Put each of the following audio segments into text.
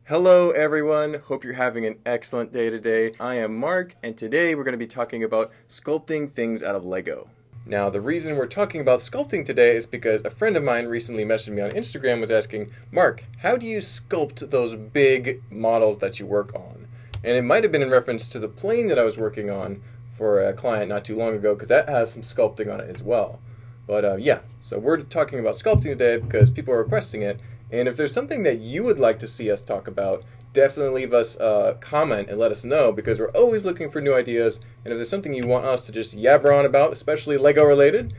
Hello everyone, hope you're having an excellent day today. I am Mark, and today we're going to be talking about sculpting things out of Lego. Now, the reason we're talking about sculpting today is because a friend of mine recently messaged me on Instagram was asking, Mark, how do you sculpt those big models that you work on? And it might have been in reference to the plane that I was working on for a client not too long ago, because that has some sculpting on it as well. But yeah, so we're talking about sculpting today because people are requesting it. And if there's something that you would like to see us talk about, definitely leave us a comment and let us know, because we're always looking for new ideas. And if there's something you want us to just yabber on about, especially Lego related,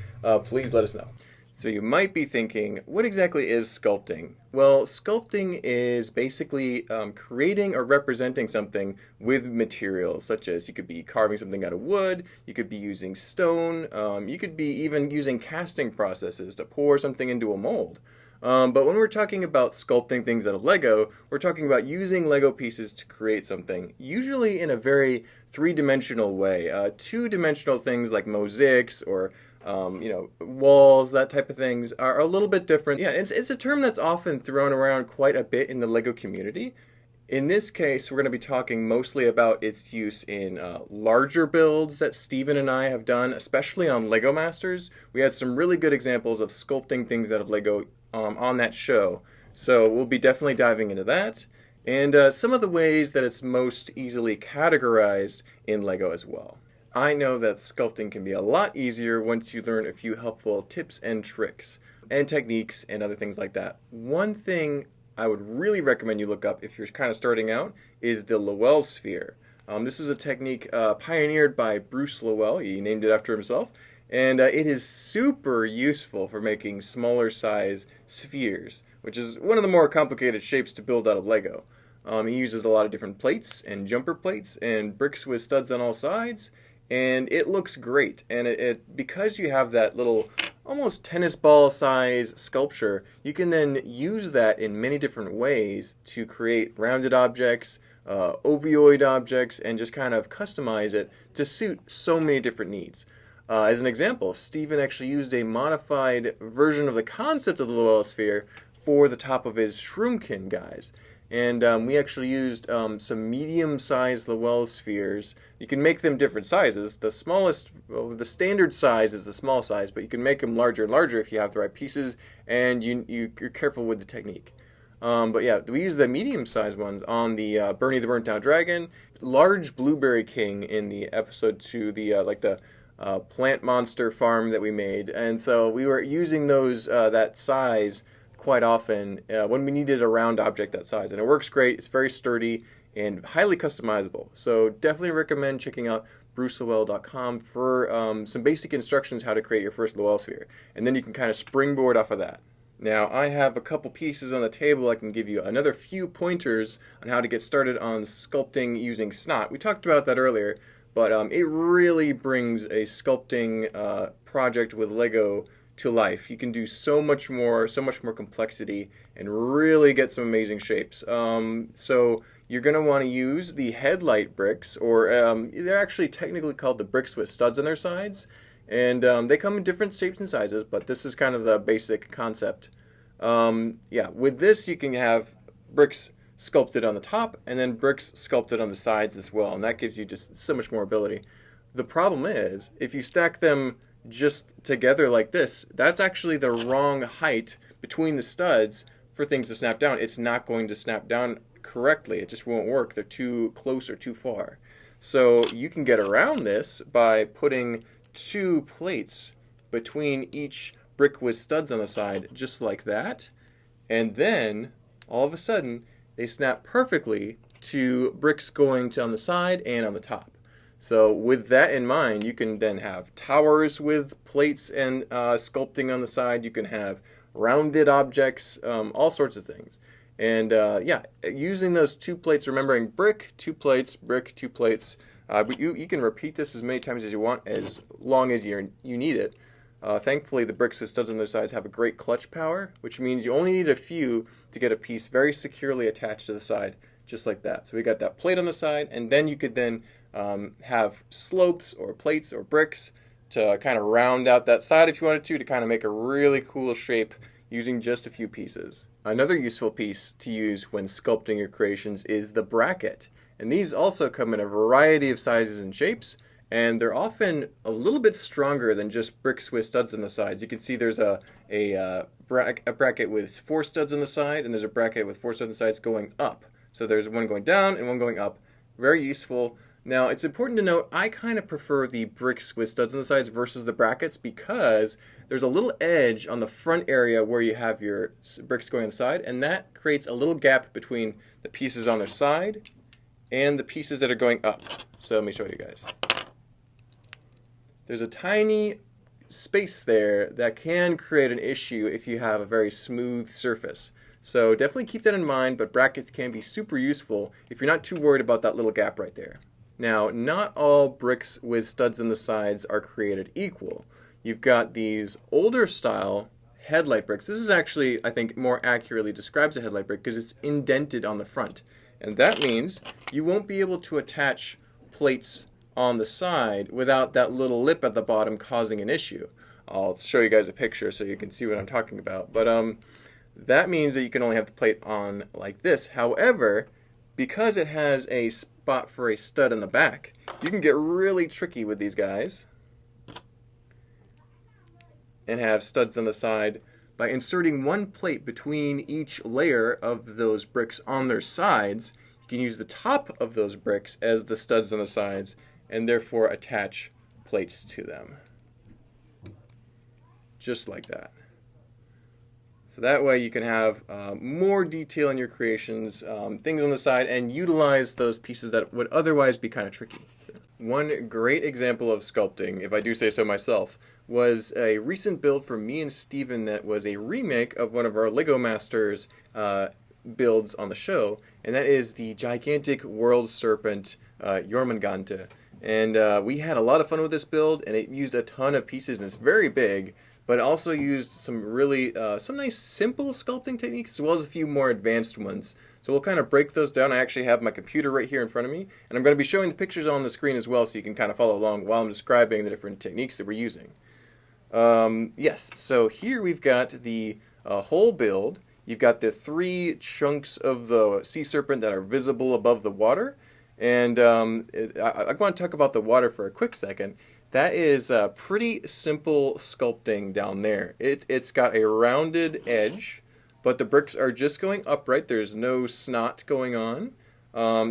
please let us know. So you might be thinking, what exactly is sculpting? Well, sculpting is basically creating or representing something with materials, such as you could be carving something out of wood, you could be using stone, you could be even using casting processes to pour something into a mold. But when we're talking about sculpting things out of Lego, we're talking about using Lego pieces to create something, usually in a very three-dimensional way. Two-dimensional things like mosaics or walls, that type of things are a little bit different. Yeah, it's a term that's often thrown around quite a bit in the Lego community. In this case, we're going to be talking mostly about its use in larger builds that Steven and I have done, especially on Lego Masters. We had some really good examples of sculpting things out of Lego on that show. So we'll be definitely diving into that. And some of the ways that it's most easily categorized in Lego as well. I know that sculpting can be a lot easier once you learn a few helpful tips and tricks and techniques and other things like that. One thing I would really recommend you look up if you're kind of starting out is the Lowell sphere. This is a technique pioneered by Bruce Lowell. He named it after himself. And it is super useful for making smaller size spheres, which is one of the more complicated shapes to build out of Lego. He uses a lot of different plates and jumper plates and bricks with studs on all sides. And it looks great. And it because you have that little almost tennis ball size sculpture, you can then use that in many different ways to create rounded objects, ovoid objects, and just kind of customize it to suit so many different needs. As an example, Steven actually used a modified version of the concept of the Lowell sphere for the top of his Shroomkin guys. And we actually used some medium-sized Lowell spheres. You can make them different sizes. The smallest, well, the standard size is the small size, but you can make them larger and larger if you have the right pieces and you're careful with the technique. But yeah, we used the medium-sized ones on the Bernie the Burnt Out Dragon, large Blueberry King in the episode 2, the plant monster farm that we made. And so we were using those that size quite often when we needed a round object that size. And it works great. It's very sturdy and highly customizable. So definitely recommend checking out brucelowell.com for some basic instructions how to create your first Lowell sphere. And then you can kind of springboard off of that. Now, I have a couple pieces on the table. I can give you another few pointers on how to get started on sculpting using SNOT. We talked about that earlier, but it really brings a sculpting project with Lego to life. You can do so much more complexity, and really get some amazing shapes. So you're going to want to use the headlight bricks, or they're actually technically called the bricks with studs on their sides. And they come in different shapes and sizes, but this is kind of the basic concept. With this you can have bricks sculpted on the top and then bricks sculpted on the sides as well, and that gives you just so much more ability. The problem is, if you stack them just together like this, that's actually the wrong height between the studs for things to snap down. It's not going to snap down correctly. It just won't work. They're too close or too far. So you can get around this by putting 2 plates between each brick with studs on the side, just like that, and then all of a sudden they snap perfectly to bricks going on the side and on the top. So with that in mind, you can then have towers with plates and sculpting on the side. You can have rounded objects, all sorts of things. And using those 2 plates, remembering brick, 2 plates, brick, 2 plates. But you can repeat this as many times as you want, as long as you need it. Thankfully, the bricks with studs on their sides have a great clutch power, which means you only need a few to get a piece very securely attached to the side, just like that. So we got that plate on the side, and then you could then have slopes or plates or bricks to kind of round out that side if you wanted to kind of make a really cool shape using just a few pieces. Another useful piece to use when sculpting your creations is the bracket. And these also come in a variety of sizes and shapes, and they're often a little bit stronger than just bricks with studs on the sides. You can see there's a bracket with 4 studs on the side, and there's a bracket with 4 studs on the sides going up. So there's one going down and one going up. Very useful. Now, it's important to note, I kind of prefer the bricks with studs on the sides versus the brackets because there's a little edge on the front area where you have your bricks going on the side, and that creates a little gap between the pieces on their side and the pieces that are going up. So let me show you guys. There's a tiny space there that can create an issue if you have a very smooth surface. So definitely keep that in mind, but brackets can be super useful if you're not too worried about that little gap right there. Now, not all bricks with studs on the sides are created equal. You've got these older style headlight bricks. This is actually, I think, more accurately describes a headlight brick because it's indented on the front. And that means you won't be able to attach plates on the side without that little lip at the bottom causing an issue. I'll show you guys a picture so you can see what I'm talking about. But that means that you can only have the plate on like this. However, because it has a spot for a stud in the back, you can get really tricky with these guys and have studs on the side by inserting one plate between each layer of those bricks on their sides. You can use the top of those bricks as the studs on the sides and therefore attach plates to them. Just like that. So that way you can have more detail in your creations, things on the side, and utilize those pieces that would otherwise be kind of tricky. One great example of sculpting, if I do say so myself, was a recent build for me and Steven that was a remake of one of our LEGO Masters builds on the show, and that is the gigantic world serpent Jormungandr. And we had a lot of fun with this build, and it used a ton of pieces, and it's very big, but also used some really, some nice simple sculpting techniques, as well as a few more advanced ones. So we'll kind of break those down. I actually have my computer right here in front of me, and I'm going to be showing the pictures on the screen as well, so you can kind of follow along while I'm describing the different techniques that we're using. Yes, so here we've got the whole build. You've got the 3 chunks of the sea serpent that are visible above the water. And I want to talk about the water for a quick second. That is pretty simple sculpting down there. It's got a rounded edge, but the bricks are just going upright. There's no SNOT going on.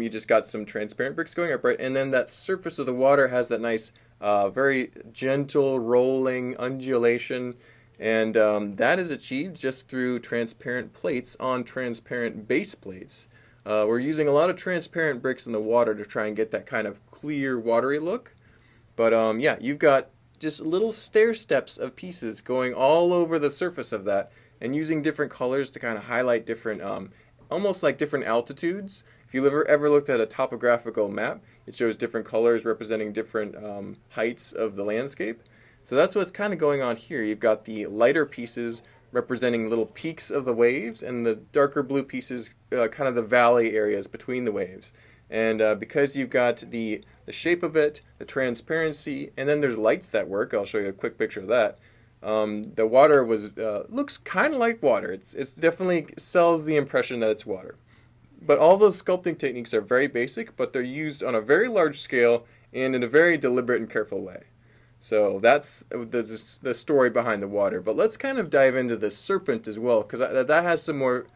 You just got some transparent bricks going upright, and then that surface of the water has that nice, very gentle rolling undulation, and that is achieved just through transparent plates on transparent base plates. We're using a lot of transparent bricks in the water to try and get that kind of clear, watery look. But yeah, you've got just little stair steps of pieces going all over the surface of that, and using different colors to kind of highlight different, almost like different altitudes. If you ever looked at a topographical map, it shows different colors representing different heights of the landscape. So that's what's kind of going on here. You've got the lighter pieces representing little peaks of the waves, and the darker blue pieces kind of the valley areas between the waves. And because you've got the shape of it, the transparency, and then there's lights that work. I'll show you a quick picture of that. The water looks kind of like water. It's definitely sells the impression that it's water. But all those sculpting techniques are very basic, but they're used on a very large scale and in a very deliberate and careful way. So that's the story behind the water. But let's kind of dive into the serpent as well, because that has some more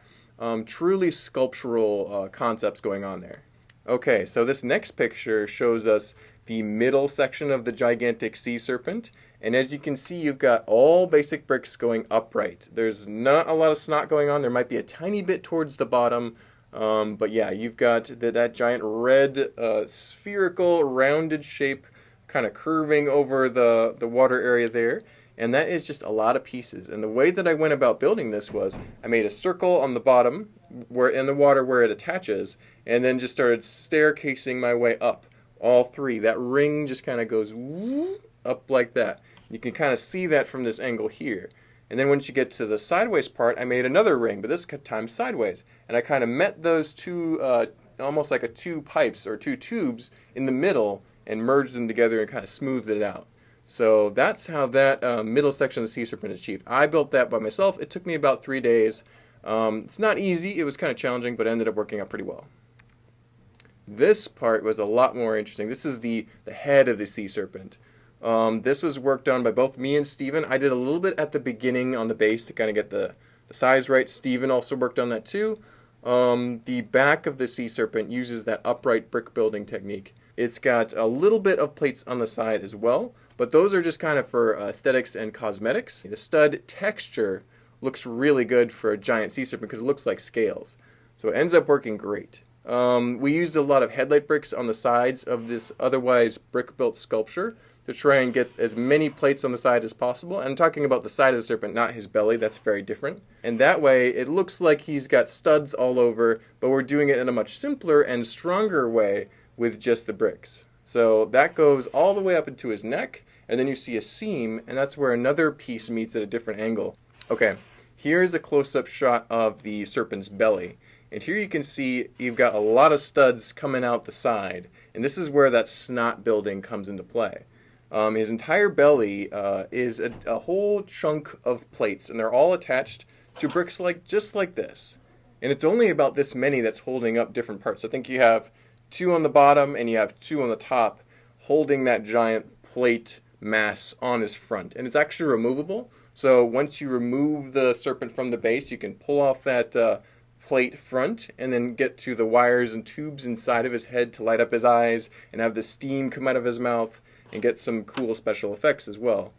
truly sculptural concepts going on there. Okay, so this next picture shows us the middle section of the gigantic sea serpent. And as you can see, you've got all basic bricks going upright. There's not a lot of SNOT going on. There might be a tiny bit towards the bottom. But yeah, you've got that giant red spherical rounded shape kind of curving over the water area there. And that is just a lot of pieces. And the way that I went about building this was I made a circle on the bottom where in the water where it attaches, and then just started staircasing my way up. All 3. That ring just kind of goes up like that. You can kind of see that from this angle here. And then once you get to the sideways part, I made another ring, but this time sideways. And I kind of met those 2, almost like 2 pipes or 2 tubes in the middle and merged them together and kind of smoothed it out. So that's how that middle section of the sea serpent is achieved. I built that by myself. It took me about 3 days. It's not easy. It was kind of challenging, but it ended up working out pretty well. This part was a lot more interesting. This is the head of the sea serpent. This was worked on by both me and Steven. I did a little bit at the beginning on the base to kind of get the size right. Steven also worked on that too. The back of the sea serpent uses that upright brick building technique. It's got a little bit of plates on the side as well, but those are just kind of for aesthetics and cosmetics. The stud texture looks really good for a giant sea serpent because it looks like scales. So it ends up working great. We used a lot of headlight bricks on the sides of this otherwise brick-built sculpture to try and get as many plates on the side as possible. And I'm talking about the side of the serpent, not his belly. That's very different. And that way, it looks like he's got studs all over, but we're doing it in a much simpler and stronger way with just the bricks. So that goes all the way up into his neck, and then you see a seam, and that's where another piece meets at a different angle. Okay, here's a close-up shot of the serpent's belly. And here you can see you've got a lot of studs coming out the side. And this is where that SNOT building comes into play. His entire belly is a whole chunk of plates, and they're all attached to bricks just like this. And it's only about this many that's holding up different parts. I think you have 2 on the bottom and you have 2 on the top holding that giant plate mass on his front. And it's actually removable. So once you remove the serpent from the base, you can pull off that plate front and then get to the wires and tubes inside of his head to light up his eyes and have the steam come out of his mouth and get some cool special effects as well.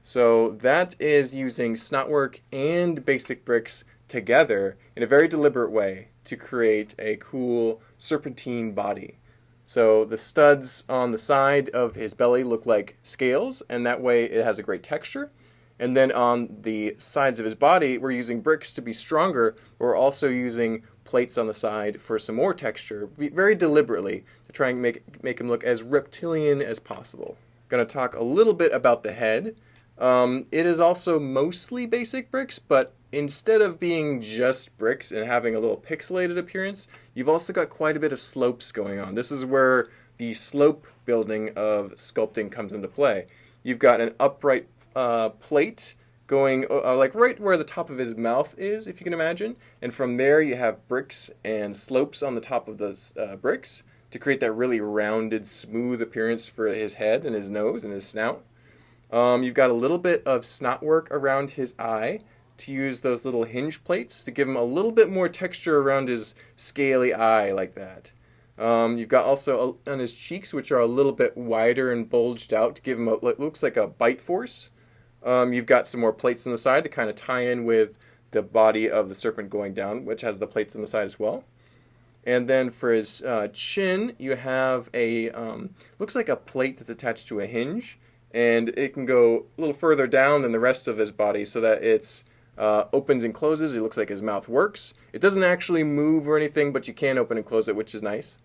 So that is using SNOT work and basic bricks together in a very deliberate way to create a cool serpentine body. So the studs on the side of his belly look like scales, and that way it has a great texture. And then on the sides of his body, we're using bricks to be stronger. We're also using plates on the side for some more texture, very deliberately, to try and make him look as reptilian as possible. Going to talk a little bit about the head. It is also mostly basic bricks, but instead of being just bricks and having a little pixelated appearance, you've also got quite a bit of slopes going on. This is where the slope building of sculpting comes into play. You've got an upright plate going like right where the top of his mouth is, if you can imagine. And from there you have bricks and slopes on the top of those bricks to create that really rounded, smooth appearance for his head and his nose and his snout. You've got a little bit of SNOT work around his eye to use those little hinge plates to give him a little bit more texture around his scaly eye like that. You've got also on his cheeks, which are a little bit wider and bulged out to give him what looks like a bite force. You've got some more plates on the side to kind of tie in with the body of the serpent going down, which has the plates on the side as well. And then for his chin, you have a, looks like a plate that's attached to a hinge, and it can go a little further down than the rest of his body so that it's opens and closes. It looks like his mouth works. It doesn't actually move or anything, but you can open and close it, which is nice.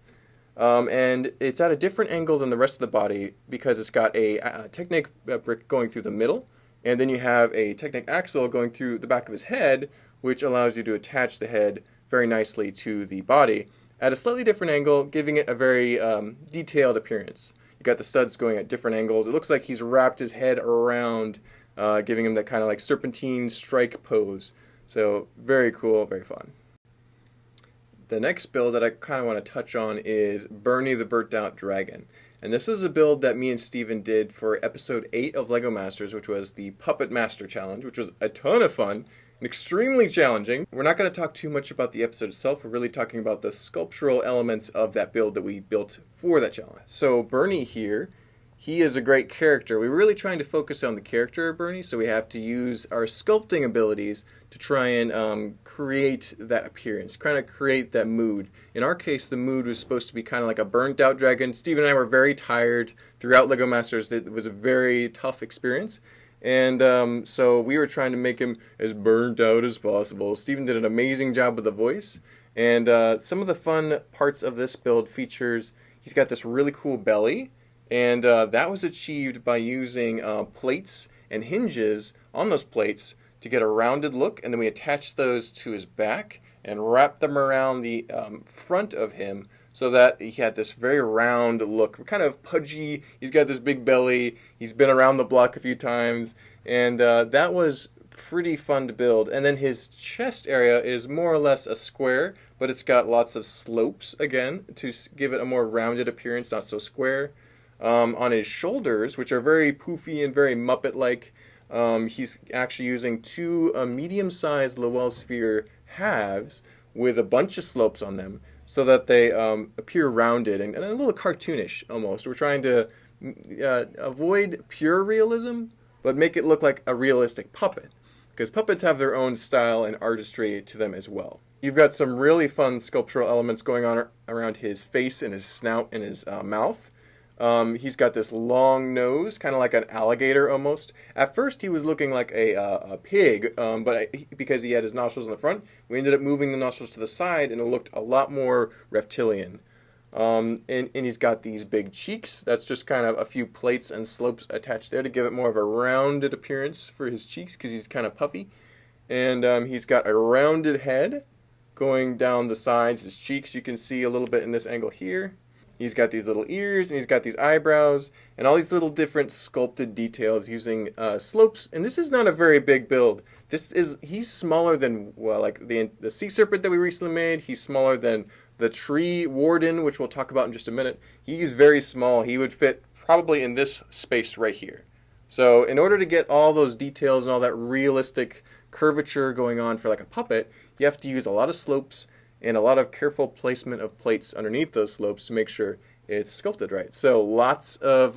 And it's at a different angle than the rest of the body because it's got a Technic brick going through the middle. And then you have a Technic axle going through the back of his head, which allows you to attach the head very nicely to the body at a slightly different angle, giving it a very detailed appearance. You got the studs going at different angles. It looks like he's wrapped his head around, giving him that kind of like serpentine strike pose. So very cool, very fun. The next build that I kind of want to touch on is Bernie the Burnt Out Dragon. And this is a build that me and Steven did for episode 8 of LEGO Masters, which was the Puppet Master Challenge, which was a ton of fun and extremely challenging. We're not going to talk too much about the episode itself. We're really talking about the sculptural elements of that build that we built for that challenge. So Bernie here, he is a great character. We're really trying to focus on the character of Bernie, so we have to use our sculpting abilities to try and create that appearance, kind of create that mood. In our case, the mood was supposed to be kind of like a burnt out dragon. Steve and I were very tired throughout LEGO Masters. It was a very tough experience. And so we were trying to make him as burnt out as possible. Steven did an amazing job with the voice. And some of the fun parts of this build features, he's got this really cool belly. And that was achieved by using plates and hinges on those plates to get a rounded look, and then we attached those to his back and wrapped them around the front of him so that he had this very round look, kind of pudgy. He's got this big belly. He's been around the block a few times, and that was pretty fun to build. And then his chest area is more or less a square, but it's got lots of slopes again to give it a more rounded appearance, not so square. On his shoulders, which are very poofy and very Muppet-like, he's actually using two medium-sized Lowell sphere halves with a bunch of slopes on them, so that they appear rounded and a little cartoonish almost. We're trying to avoid pure realism, but make it look like a realistic puppet, because puppets have their own style and artistry to them as well. You've got some really fun sculptural elements going on around his face and his snout and his mouth. He's got this long nose, kind of like an alligator almost. At first he was looking like a pig, but because he had his nostrils in the front, we ended up moving the nostrils to the side and it looked a lot more reptilian. And he's got these big cheeks. That's just kind of a few plates and slopes attached there to give it more of a rounded appearance for his cheeks, because he's kind of puffy. And he's got a rounded head going down the sides. His cheeks you can see a little bit in this angle here. He's got these little ears, and he's got these eyebrows, and all these little different sculpted details using slopes. And this is not a very big build. He's smaller than, well, like the sea serpent that we recently made. He's smaller than the tree warden, which we'll talk about in just a minute. He's very small. He would fit probably in this space right here. So in order to get all those details and all that realistic curvature going on for like a puppet, you have to use a lot of slopes and a lot of careful placement of plates underneath those slopes to make sure it's sculpted right. So lots of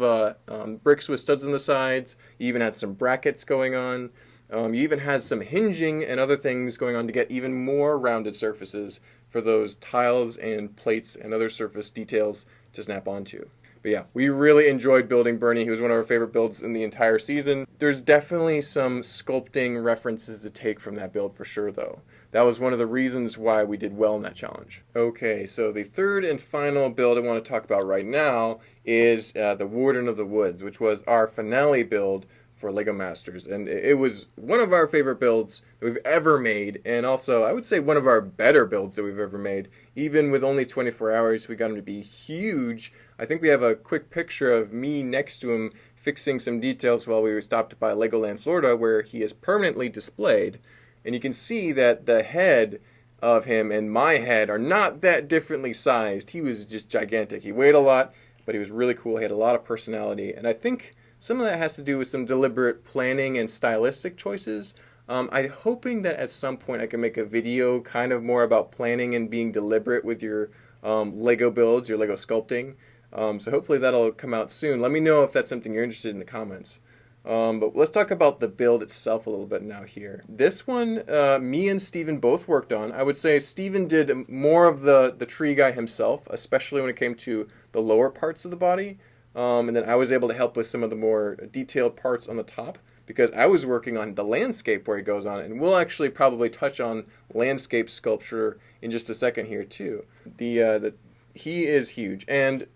bricks with studs on the sides. You even had some brackets going on. You even had some hinging and other things going on to get even more rounded surfaces for those tiles and plates and other surface details to snap onto. But yeah, we really enjoyed building Bernie. He was one of our favorite builds in the entire season. There's definitely some sculpting references to take from that build for sure, though. That was one of the reasons why we did well in that challenge. Okay, so the third and final build I want to talk about right now is the Warden of the Woods, which was our finale build for LEGO Masters. And it was one of our favorite builds that we've ever made, and also I would say one of our better builds that we've ever made. Even with only 24 hours, we got him to be huge. I think we have a quick picture of me next to him fixing some details while we were stopped by Legoland, Florida, where he is permanently displayed. And you can see that the head of him and my head are not that differently sized. He was just gigantic. He weighed a lot, but he was really cool. He had a lot of personality. And I think some of that has to do with some deliberate planning and stylistic choices. I'm hoping that at some point I can make a video kind of more about planning and being deliberate with your Lego builds, your Lego sculpting. So hopefully that'll come out soon. Let me know if that's something you're interested in the comments. But let's talk about the build itself a little bit now here. This one, me and Steven both worked on. I would say Steven did more of the tree guy himself, especially when it came to the lower parts of the body. And then I was able to help with some of the more detailed parts on the top, because I was working on the landscape where he goes on. And we'll actually probably touch on landscape sculpture in just a second here too. He is huge. And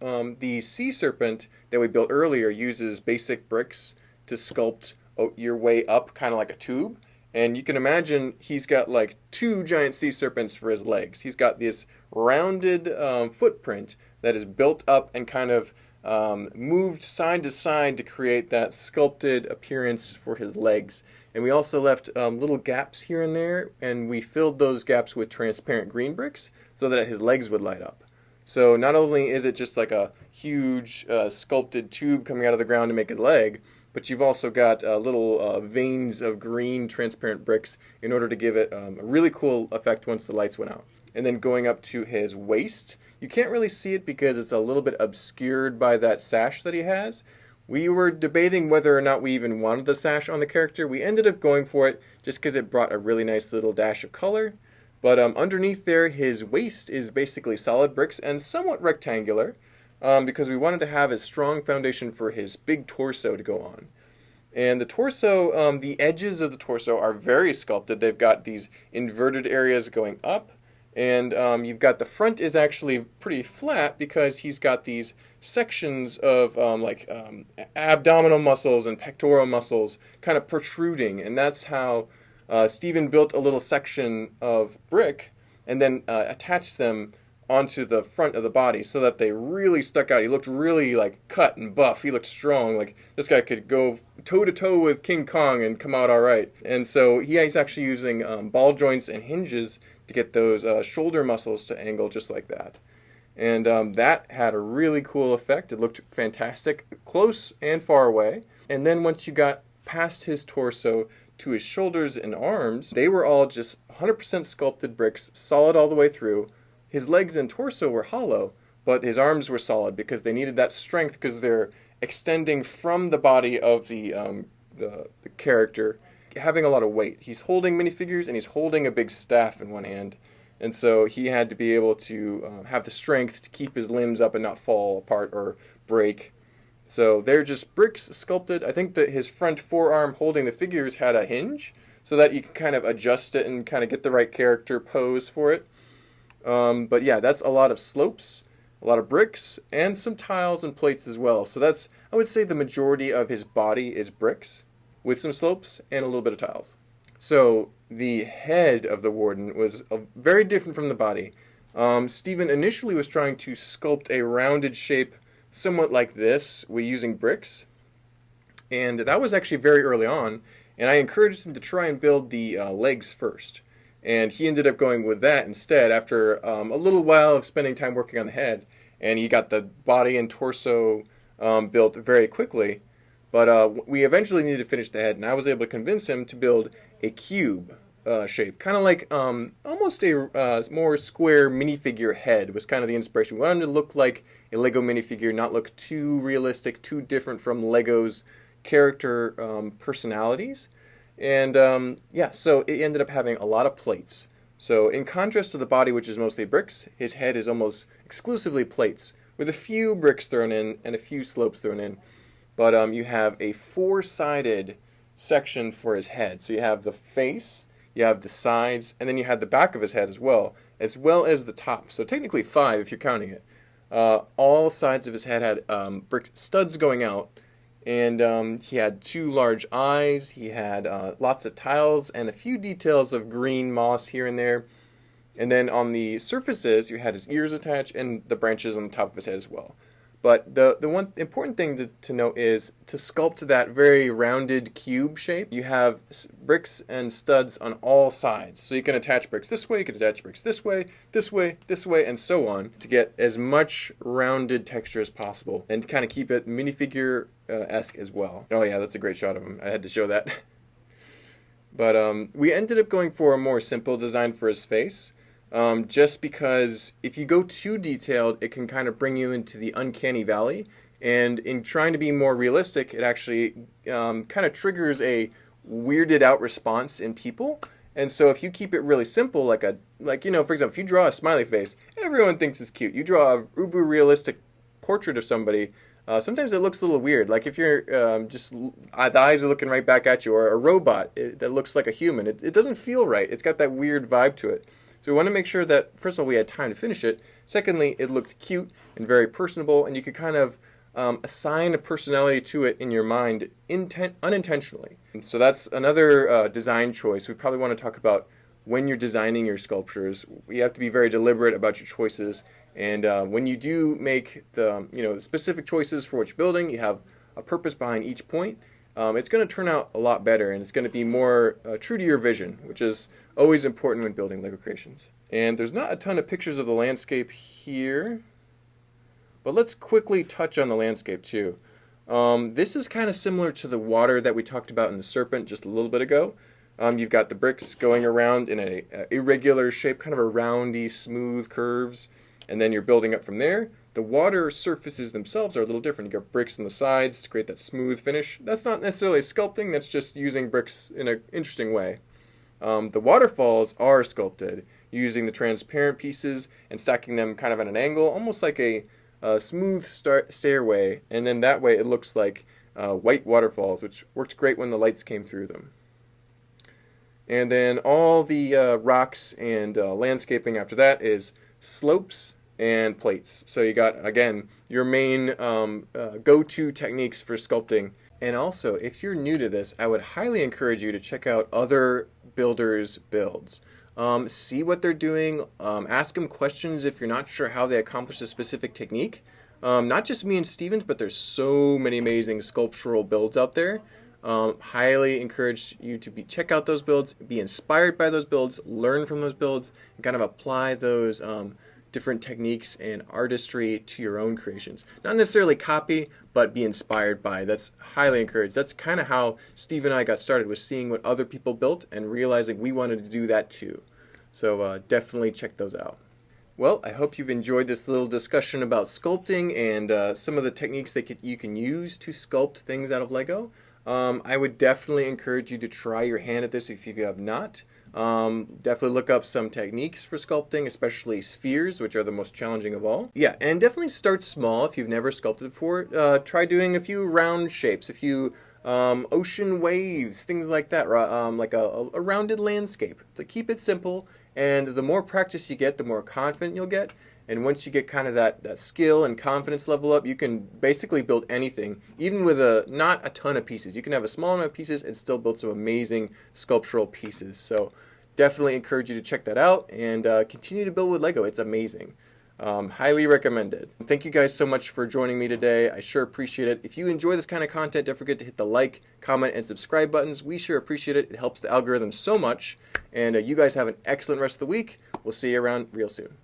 the sea serpent that we built earlier uses basic bricks to sculpt your way up, kind of like a tube. And you can imagine he's got like two giant sea serpents for his legs. He's got this rounded footprint that is built up and kind of moved side to side to create that sculpted appearance for his legs. And we also left little gaps here and there, and we filled those gaps with transparent green bricks so that his legs would light up. So not only is it just like a huge sculpted tube coming out of the ground to make his leg, but you've also got little veins of green transparent bricks in order to give it a really cool effect once the lights went out. And then going up to his waist, you can't really see it because it's a little bit obscured by that sash that he has. We were debating whether or not we even wanted the sash on the character. We ended up going for it just because it brought a really nice little dash of color. But underneath there, his waist is basically solid bricks and somewhat rectangular because we wanted to have a strong foundation for his big torso to go on. And the torso, the edges of the torso are very sculpted. They've got these inverted areas going up. And you've got the front is actually pretty flat because he's got these sections of abdominal muscles and pectoral muscles kind of protruding. And that's how Steven built a little section of brick and then attached them onto the front of the body so that they really stuck out. He looked really like cut and buff. He looked strong. Like this guy could go toe to toe with King Kong and come out all right. And so he's actually using ball joints and hinges to get those shoulder muscles to angle just like that. And that had a really cool effect. It looked fantastic, close and far away. And then once you got past his torso to his shoulders and arms, they were all just 100% sculpted bricks, solid all the way through. His legs and torso were hollow, but his arms were solid because they needed that strength because they're extending from the body of the character, having a lot of weight. He's holding minifigures and he's holding a big staff in one hand. And so he had to be able to have the strength to keep his limbs up and not fall apart or break. So they're just bricks sculpted. I think that his front forearm holding the figures had a hinge so that you can kind of adjust it and kind of get the right character pose for it. But yeah, that's a lot of slopes, a lot of bricks, and some tiles and plates as well. So that's, I would say, the majority of his body is bricks with some slopes and a little bit of tiles. So the head of the Warden was very different from the body. Stephen initially was trying to sculpt a rounded shape somewhat like this, using bricks. And that was actually very early on, and I encouraged him to try and build the legs first. And he ended up going with that instead after a little while of spending time working on the head. And he got the body and torso built very quickly. But we eventually needed to finish the head, and I was able to convince him to build a cube shape. Kind of like almost a more square minifigure head was kind of the inspiration. We wanted him to look like a Lego minifigure, not look too realistic, too different from Lego's character personalities. And yeah, so it ended up having a lot of plates. So in contrast to the body, which is mostly bricks, his head is almost exclusively plates, with a few bricks thrown in and a few slopes thrown in. But you have a four-sided section for his head. So you have the face, you have the sides, and then you have the back of his head as well as the top. So technically 5 if you're counting it. All sides of his head had brick studs going out. And he had 2 large eyes, he had lots of tiles, and a few details of green moss here and there. And then on the surfaces, you had his ears attached and the branches on the top of his head as well. But the one important thing to note is to sculpt that very rounded cube shape, you have bricks and studs on all sides. So you can attach bricks this way, you can attach bricks this way, this way, this way, and so on to get as much rounded texture as possible and to kind of keep it minifigure-esque as well. Oh yeah, that's a great shot of him. I had to show that. But we ended up going for a more simple design for his face. Just because if you go too detailed, it can kind of bring you into the uncanny valley. And in trying to be more realistic, it actually kind of triggers a weirded out response in people. And so if you keep it really simple, like for example, if you draw a smiley face, everyone thinks it's cute. You draw a uber realistic portrait of somebody, sometimes it looks a little weird. Like if you're the eyes are looking right back at you, or a robot that looks like a human, it doesn't feel right. It's got that weird vibe to it. So we want to make sure that, first of all, we had time to finish it. Secondly, it looked cute and very personable, and you could kind of assign a personality to it in your mind unintentionally. And so that's another design choice. We probably want to talk about when you're designing your sculptures. You have to be very deliberate about your choices. And when you do make the specific choices for what you're building, you have a purpose behind each point. It's going to turn out a lot better, and it's going to be more true to your vision, which is always important when building Lego creations. And there's not a ton of pictures of the landscape here, but let's quickly touch on the landscape too. This is kind of similar to the water that we talked about in the serpent just a little bit ago. You've got the bricks going around in a irregular shape, kind of a roundy, smooth curves, and then you're building up from there. The water surfaces themselves are a little different. You got bricks on the sides to create that smooth finish. That's not necessarily sculpting, that's just using bricks in an interesting way. The waterfalls are sculpted using the transparent pieces and stacking them kind of at an angle, almost like a smooth stairway, and then that way it looks like white waterfalls, which worked great when the lights came through them. And then all the rocks and landscaping after that is slopes and plates. So you got, again, your main go-to techniques for sculpting. And also, if you're new to this, I would highly encourage you to check out other builders' builds. See what they're doing. Ask them questions if you're not sure how they accomplish a specific technique. Not just me and Stevens, but there's so many amazing sculptural builds out there. Highly encourage you to check out those builds, be inspired by those builds, learn from those builds, and kind of apply those different techniques and artistry to your own creations. Not necessarily copy, but be inspired by. That's highly encouraged. That's kind of how Steve and I got started, was seeing what other people built and realizing we wanted to do that too. So definitely check those out. Well, I hope you've enjoyed this little discussion about sculpting and some of the techniques that you can use to sculpt things out of Lego. I would definitely encourage you to try your hand at this if you have not. Definitely look up some techniques for sculpting, especially spheres, which are the most challenging of all. Yeah, and definitely start small if you've never sculpted before. Try doing a few round shapes, a few ocean waves, things like that, like a rounded landscape. So keep it simple, and the more practice you get, the more confident you'll get. And once you get kind of that skill and confidence level up, you can basically build anything, even with not a ton of pieces. You can have a small amount of pieces and still build some amazing sculptural pieces. So definitely encourage you to check that out and continue to build with Lego. It's amazing. Highly recommended. Thank you guys so much for joining me today. I sure appreciate it. If you enjoy this kind of content, don't forget to hit the like, comment, and subscribe buttons. We sure appreciate it. It helps the algorithm so much. And you guys have an excellent rest of the week. We'll see you around real soon.